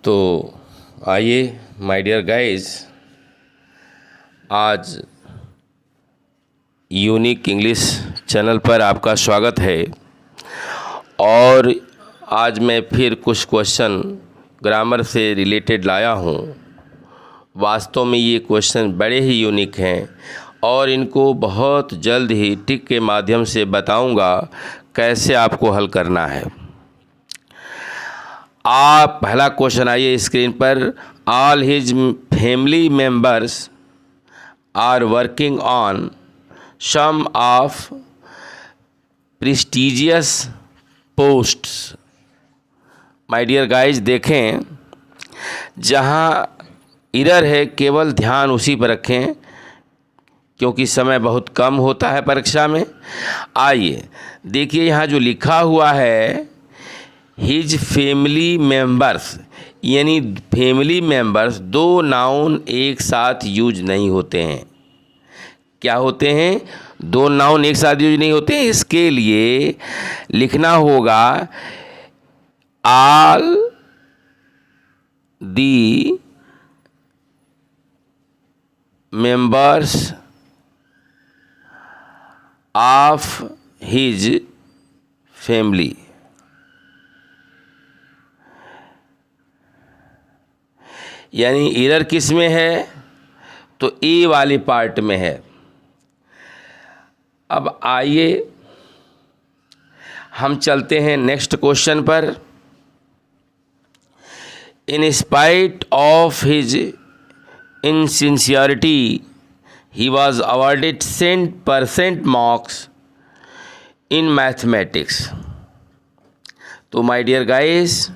तो आइए my dear guys, आज यूनिक इंग्लिश चैनल पर आपका स्वागत है। और आज मैं फिर कुछ क्वेश्चन ग्रामर से रिलेटेड लाया हूँ। वास्तव में ये क्वेश्चन बड़े ही यूनिक हैं और इनको बहुत जल्द ही टिक के माध्यम से बताऊँगा कैसे आपको हल करना है। आप पहला क्वेश्चन आइए स्क्रीन पर। All his family members are working on some of prestigious posts. My dear guys, देखें जहाँ इरर है केवल ध्यान उसी पर रखें क्योंकि समय बहुत कम होता है परीक्षा में। आइए देखिए यहाँ जो लिखा हुआ है हिज फैमिली मेंबर्स, यानी फैमिली मेंबर्स, दो नाउन एक साथ यूज नहीं होते हैं। क्या होते हैं? दो नाउन एक साथ यूज नहीं होते हैं। इसके लिए लिखना होगा all the members of his family. यानी एरर किस में है? तो ए वाले पार्ट में है। अब आइए हम चलते हैं नेक्स्ट क्वेश्चन पर। In spite of his insincerity he was awarded 100% marks in mathematics. तो माय डियर गाइस,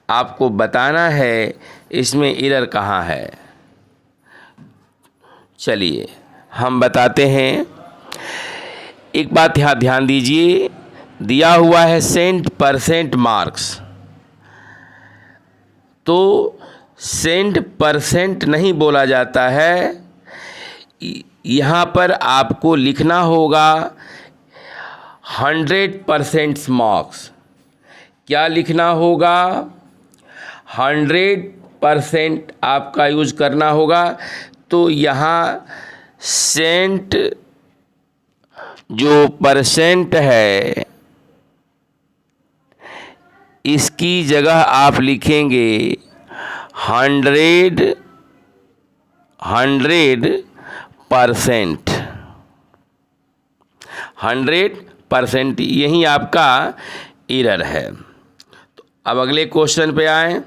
आपको बताना है इसमें एरर कहाँ है। चलिए हम बताते हैं। एक बात यहाँ ध्यान दीजिए, दिया हुआ है 100% मार्क्स, तो 100% नहीं बोला जाता है। यहाँ पर आपको लिखना होगा 100% मार्क्स। क्या लिखना होगा? 100% आपका यूज करना होगा। तो यहाँ सेंट जो परसेंट है इसकी जगह आप लिखेंगे 100%। 100% यही आपका एरर है। तो अब अगले क्वेश्चन पे आएं।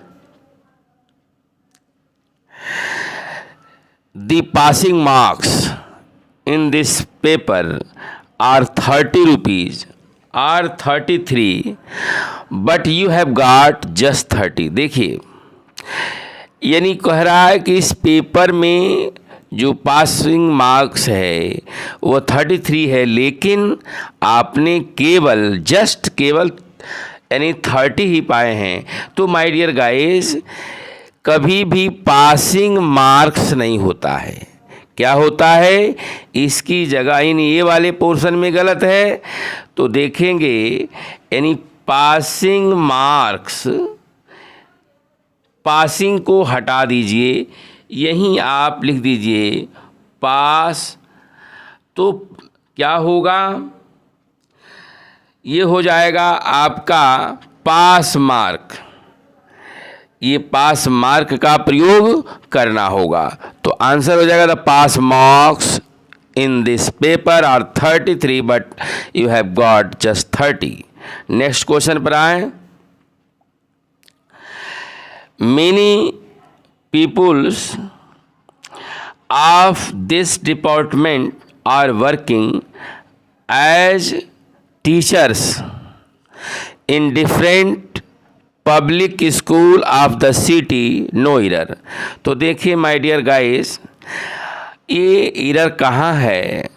The passing marks in this paper are 30 rupees or 33, but you have got just 30। देखिए यानी कह रहा है कि इस पेपर में जो पासिंग मार्क्स है वो 33 है, लेकिन आपने केवल यानी 30 ही पाए हैं। तो माय डियर गाइस, कभी भी पासिंग मार्क्स नहीं होता है। क्या होता है? इसकी जगह यानी ये वाले पोर्शन में गलत है तो देखेंगे यानी पासिंग मार्क्स, पासिंग को हटा दीजिए, यहीं आप लिख दीजिए पास। तो क्या होगा? ये हो जाएगा आपका पास मार्क। ये पास मार्क का प्रयोग करना होगा। तो आंसर हो जाएगा the pass marks in this paper are 33 but you have got just 30। Next question पर आए। Many peoples of this department are working as teachers in different public school of the city, no error. तो देखिए my dear guys, ये error कहाँ है?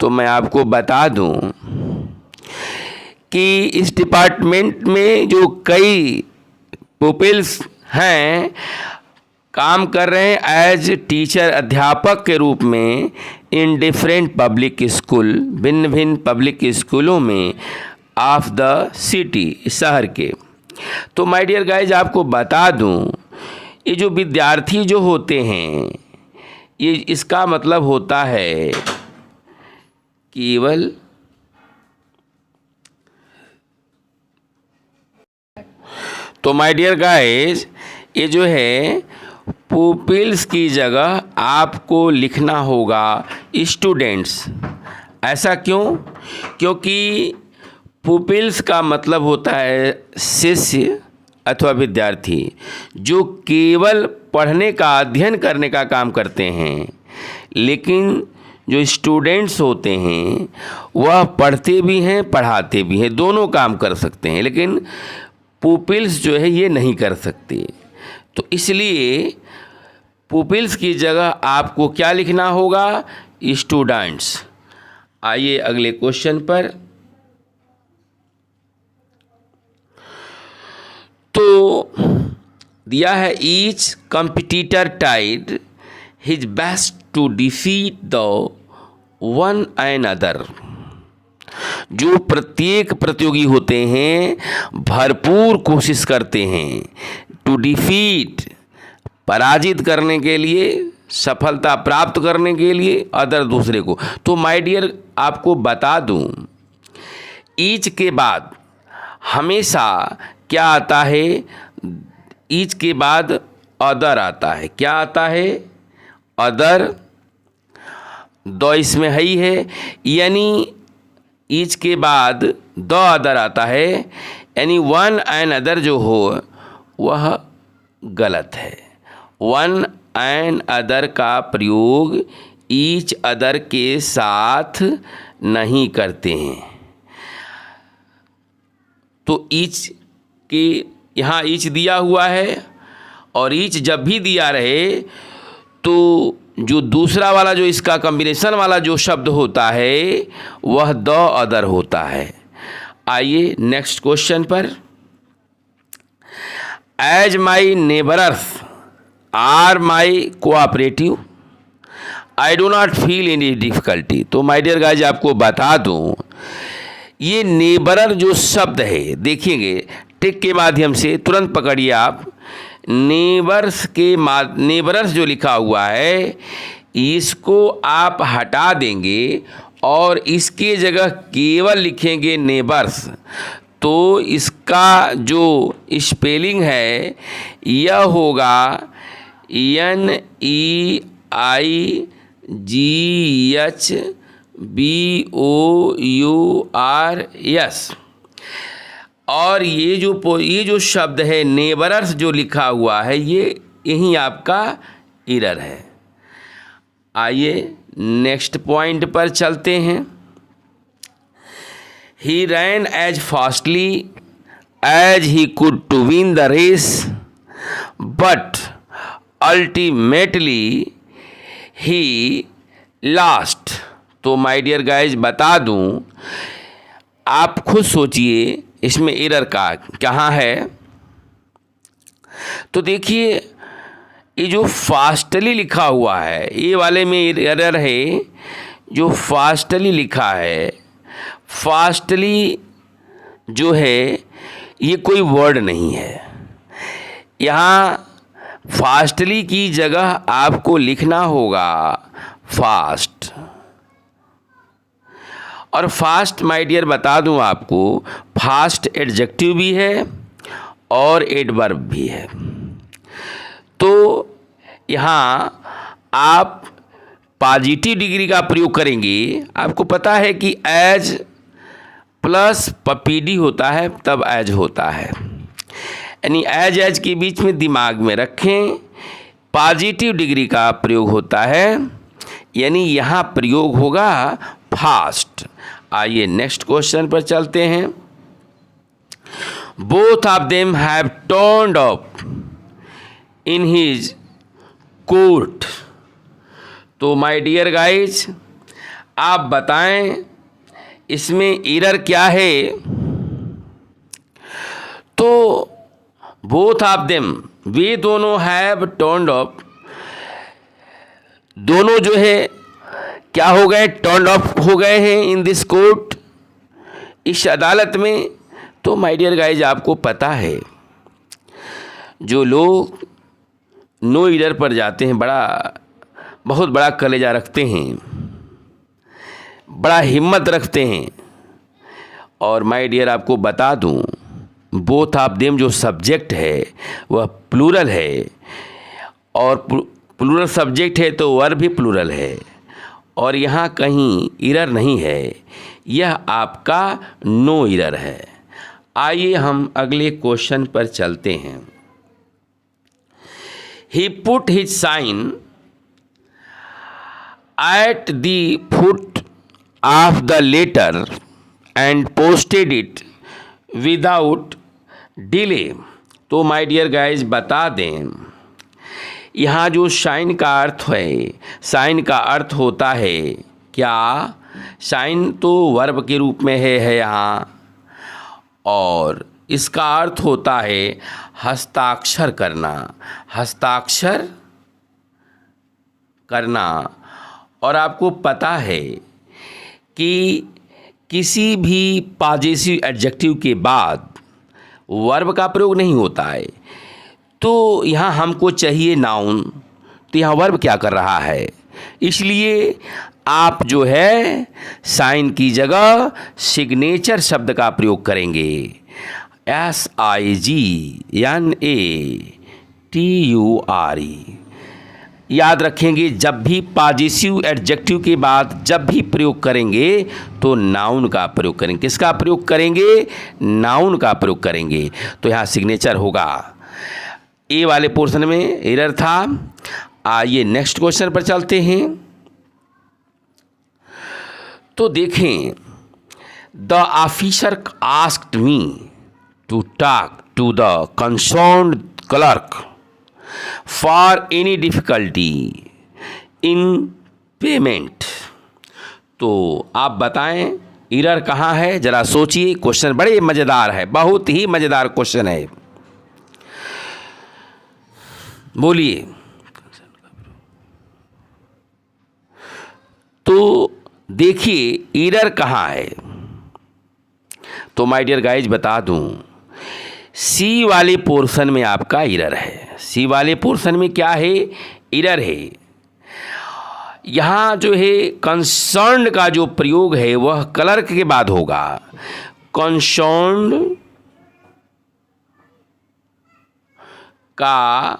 तो मैं आपको बता दूं कि इस डिपार्टमेंट में जो कई पीपल्स हैं काम कर रहे हैं एज टीचर, अध्यापक के रूप में इन डिफरेंट पब्लिक स्कूल, भिन्न भिन्न पब्लिक स्कूलों में ऑफ द सिटी, शहर के। तो माय डियर गाइज आपको बता दूं, ये जो विद्यार्थी जो होते हैं, ये इसका मतलब होता है केवल तो माय डियर गाइज ये जो है पुपिल्स की जगह आपको लिखना होगा स्टूडेंट्स। ऐसा क्यों? क्योंकि पुपिल्स का मतलब होता है शिष्य अथवा विद्यार्थी जो केवल पढ़ने का अध्ययन करने का काम करते हैं, लेकिन जो स्टूडेंट्स होते हैं वह पढ़ते भी हैं पढ़ाते भी हैं, दोनों काम कर सकते हैं, लेकिन पुपिल्स जो है ये नहीं कर सकते। तो इसलिए पुपिल्स की जगह आपको क्या लिखना होगा? स्टूडेंट्स। आइए अगले क्वेश्चन पर। तो दिया है each competitor tried his best to defeat the one and other. जो प्रत्येक प्रतियोगी होते हैं भरपूर कोशिश करते हैं टू डिफीट पराजित करने के लिए, सफलता प्राप्त करने के लिए अदर दूसरे को। तो माय डियर आपको बता दूं, ईच के बाद हमेशा क्या आता है? ईच के बाद अदर आता है। क्या आता है? अदर। दो इसमें है ही है, यानी ईच के बाद द अदर आता है, यानी वन एंड अदर जो हो वह गलत है। वन एंड अदर का प्रयोग ईच अदर के साथ नहीं करते हैं। तो ईच के यहाँ ईच दिया हुआ है, और ईच जब भी दिया रहे तो जो दूसरा वाला जो इसका कॉम्बिनेशन वाला जो शब्द होता है वह द अदर होता है। आइए नेक्स्ट क्वेश्चन पर। As my neighbours are my cooperative I do not feel any difficulty. तो माय डियर गाइज आपको बता दूं, ये नेबरर जो शब्द है, देखिएगा टिक के माध्यम से तुरंत पकड़िए आप। नेबरर्स जो लिखा हुआ है इसको आप हटा देंगे और इसके जगह केवल लिखेंगे नेबर्स। तो इसका जो स्पेलिंग है यह होगा NEIGHBOURS। और ये जो शब्द है नेबरर्स जो लिखा हुआ है ये यही आपका एरर है। आइए नेक्स्ट पॉइंट पर चलते हैं। He ran as fastly as he could to win the race but ultimately he lost. तो माय डियर गाइज बता दूं, आप खुद सोचिए इसमें एरर का कहाँ है। तो देखिए ये जो फास्टली लिखा हुआ है ये वाले में एरर है। जो फास्टली लिखा है, फास्टली जो है ये कोई वर्ड नहीं है। यहाँ फास्टली की जगह आपको लिखना होगा फास्ट। और फास्ट माय डियर बता दूं आपको, फास्ट एडजेक्टिव भी है और एडवर्ब भी है। तो यहाँ आप पॉजिटिव डिग्री का प्रयोग करेंगे। आपको पता है कि एज प्लस पपीडी होता है तब एज होता है, यानी एज के बीच में दिमाग में रखें पॉजिटिव डिग्री का प्रयोग होता है, यानी यहाँ प्रयोग होगा फास्ट। आइए नेक्स्ट क्वेश्चन पर चलते हैं। Both of them have turned up in his court. तो माय डियर गाइज आप बताएं इसमें एरर क्या है। तो बोथ ऑफ देम, वे दोनों हैव टर्न्ड अप, दोनों जो है क्या हो गए? टर्न्ड अप हो गए हैं इन दिस कोर्ट, इस अदालत में। तो माय डियर गाइज आपको पता है जो लोग नो ईरर पर जाते हैं बहुत बड़ा कलेजा रखते हैं, बड़ा हिम्मत रखते हैं। और माय डियर आपको बता दूं, बोथ ऑफ देम जो सब्जेक्ट है वह प्लूरल है, और प्लूरल सब्जेक्ट है तो वर्ब भी प्लूरल है, और यहाँ कहीं ईरर नहीं है, यह आपका नो ईरर है। आइए हम अगले क्वेश्चन पर चलते हैं। He put his sign at the foot of the letter and posted it without delay. तो माय डियर गाइज बता दें, यहाँ जो साइन का अर्थ है, साइन का अर्थ होता है क्या? साइन तो वर्ब के रूप में है यहाँ, और इसका अर्थ होता है हस्ताक्षर करना, हस्ताक्षर करना। और आपको पता है कि किसी भी पॉजेसिव एडजेक्टिव के बाद वर्ब का प्रयोग नहीं होता है, तो यहाँ हमको चाहिए नाउन, तो यहाँ वर्ब क्या कर रहा है? इसलिए आप जो है साइन की जगह सिग्नेचर शब्द का प्रयोग करेंगे, SIGNATURE। याद रखेंगे, जब भी पॉजेसिव एडजेक्टिव के बाद जब भी प्रयोग करेंगे तो नाउन का प्रयोग करेंगे। किसका प्रयोग करेंगे? नाउन का प्रयोग करेंगे। तो यहाँ सिग्नेचर होगा। ए वाले पोर्शन में एरर था। आइए नेक्स्ट क्वेश्चन पर चलते हैं। तो देखें, the officer asked me to talk to the concerned clerk for any difficulty in payment. तो आप बताएं एरर कहाँ है? ज़रा सोचिए। क्वेश्चन बड़े मज़ेदार है, बहुत ही मज़ेदार क्वेश्चन है। बोलिए। तो देखिए एरर कहाँ है। तो माय डियर गाइज बता दूं, सी वाले पोर्शन में आपका एरर है। सी वाले पोर्शन में क्या है? एरर है। यहाँ जो है कंसर्न्ड का जो प्रयोग है वह क्लर्क के बाद होगा। कंसर्न्ड का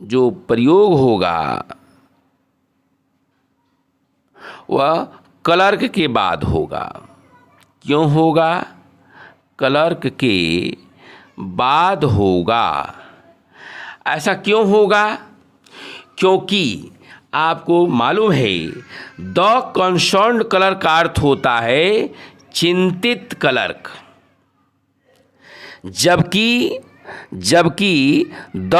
जो प्रयोग होगा वह क्लर्क के बाद होगा। क्यों होगा? क्लर्क के बाद होगा। ऐसा क्यों होगा? क्योंकि आपको मालूम है द कंसर्न्ड क्लर्क का अर्थ होता है चिंतित क्लर्क, जबकि द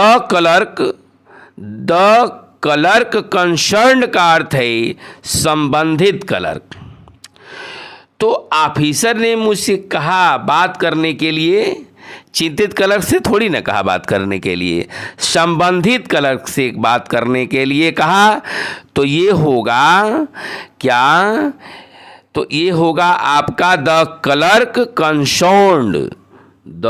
क्लर्क कंसर्न्ड का अर्थ है संबंधित क्लर्क। तो ऑफिसर ने मुझसे कहा बात करने के लिए, चिंतित क्लर्क से थोड़ी ना कहा बात करने के लिए, संबंधित क्लर्क से बात करने के लिए कहा। तो ये होगा क्या? तो ये होगा आपका the clerk concerned, the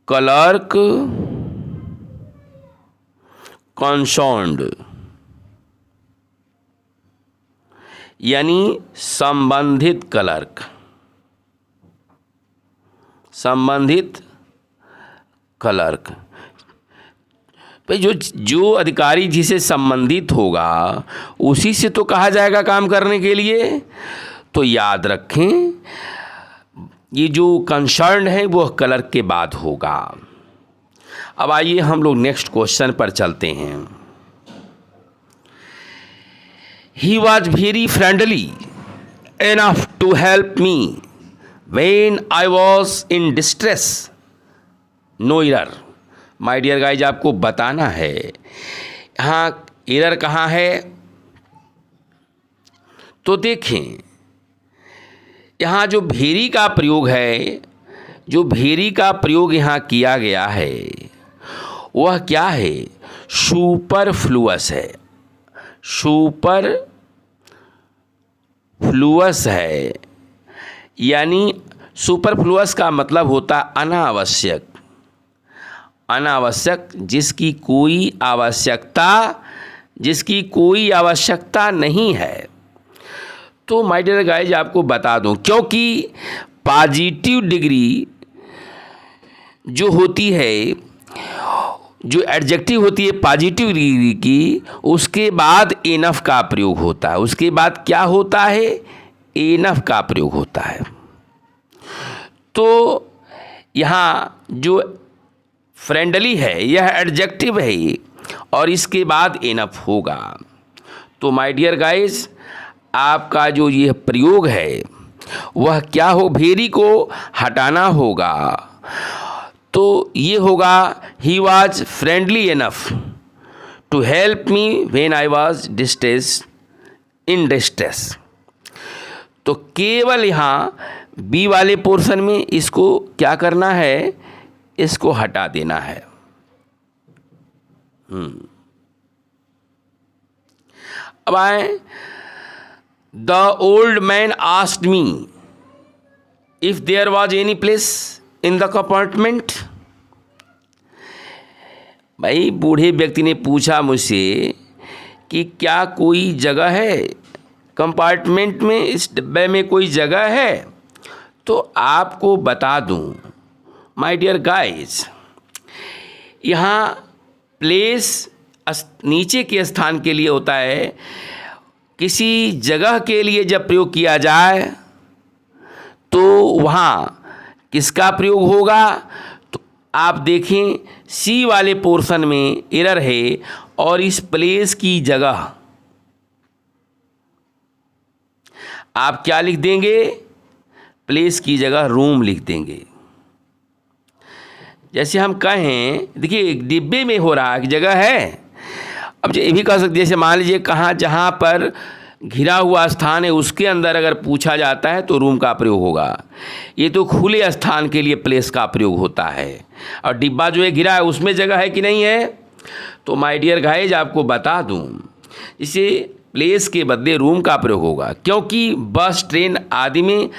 clerk concerned, यानी संबंधित क्लर्क, संबंधित क्लर्क। भाई जो अधिकारी जिसे संबंधित होगा उसी से तो कहा जाएगा काम करने के लिए। तो याद रखें ये जो कंसर्न है वो क्लर्क के बाद होगा। अब आइए हम लोग नेक्स्ट क्वेश्चन पर चलते हैं। He was very friendly enough to help me when I was in distress. No error. My dear guys आपको बताना है यहाँ एरर कहाँ है। तो देखें यहाँ जो भेरी का प्रयोग है, जो भेरी का प्रयोग यहाँ किया गया है वह क्या है? सुपरफ्लुअस है, सुपरफ्लुअस है। यानी सुपरफ्लुअस का मतलब होता अनावश्यक, अनावश्यक, जिसकी कोई आवश्यकता नहीं है। तो माय डियर गाइज आपको बता दूं, क्योंकि पॉजिटिव डिग्री जो होती है, जो एडजेक्टिव होती है पॉजिटिव डिग्री की, उसके बाद इनफ का प्रयोग होता है। उसके बाद क्या होता है? इनफ का प्रयोग होता है। तो यहाँ जो फ्रेंडली है यह एडजेक्टिव है और इसके बाद इनफ होगा। तो माय डियर गाइस, आपका जो यह प्रयोग है वह क्या हो? वेरी को हटाना होगा। तो ये होगा he was friendly enough to help me when I was in distress. तो केवल यहाँ बी वाले पोर्शन में इसको क्या करना है? इसको हटा देना है। अब आए, the old man asked me if there was any place in the compartment. भाई बूढ़े व्यक्ति ने पूछा मुझसे कि क्या कोई जगह है कंपार्टमेंट में, इस डब्बे में कोई जगह है? तो आपको बता दूं माय डियर गाइस, यहाँ प्लेस नीचे के स्थान के लिए होता है। किसी जगह के लिए जब प्रयोग किया जाए तो वहाँ किसका प्रयोग होगा? तो आप देखें सी वाले पोर्शन में एरर है और इस प्लेस की जगह आप क्या लिख देंगे? प्लेस की जगह रूम लिख देंगे। जैसे हम कहें, देखिए डिब्बे में हो रहा है कि जगह है। अब ये भी कह सकते, जैसे मान लीजिए कहाँ जहाँ पर घिरा हुआ स्थान है उसके अंदर अगर पूछा जाता है तो रूम का प्रयोग होगा। ये तो खुले स्थान के लिए प्लेस का प्रयोग होता है। और डिब्बा जो है घिरा है उसमें जगह है कि नहीं है? तो माय डियर गाइज आपको बता दूं, इसे प्लेस के बदले रूम का प्रयोग होगा, क्योंकि बस ट्रेन आदि में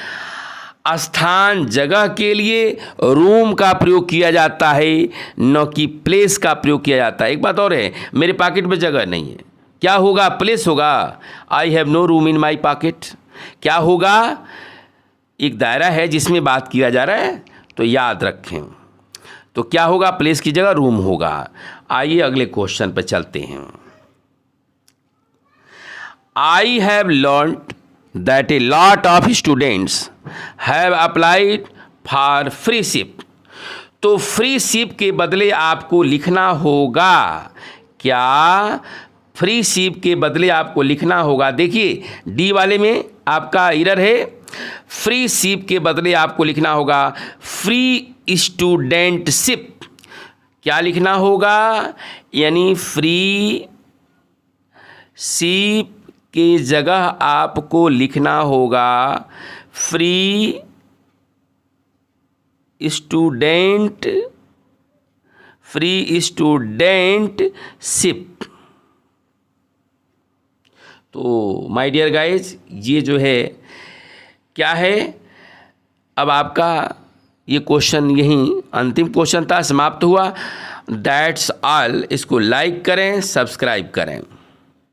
स्थान जगह के लिए रूम का प्रयोग किया जाता है, न कि प्लेस का प्रयोग किया जाता है। एक बात और है, मेरे पॉकेट में जगह नहीं है, क्या होगा? प्लेस होगा। I have no room in my pocket. क्या होगा? एक दायरा है जिसमें बात किया जा रहा है, तो याद रखें। तो क्या होगा? प्लेस की जगह रूम होगा। आइए अगले क्वेश्चन पर चलते हैं। I have learned that a lot of students have applied for free ship। तो फ्री शिप के बदले आपको लिखना होगा क्या? फ्री शिप के बदले आपको लिखना होगा, देखिए डी वाले में आपका एरर है। फ्री शिप के बदले आपको लिखना होगा फ्री स्टूडेंटशिप। क्या लिखना होगा? यानी फ्री शिप की जगह आपको लिखना होगा फ्री स्टूडेंटशिप। तो माय डियर गाइज, ये जो है क्या है? अब आपका ये क्वेश्चन यहीं अंतिम क्वेश्चन था, समाप्त हुआ। That's all. इसको लाइक करें, सब्सक्राइब करें।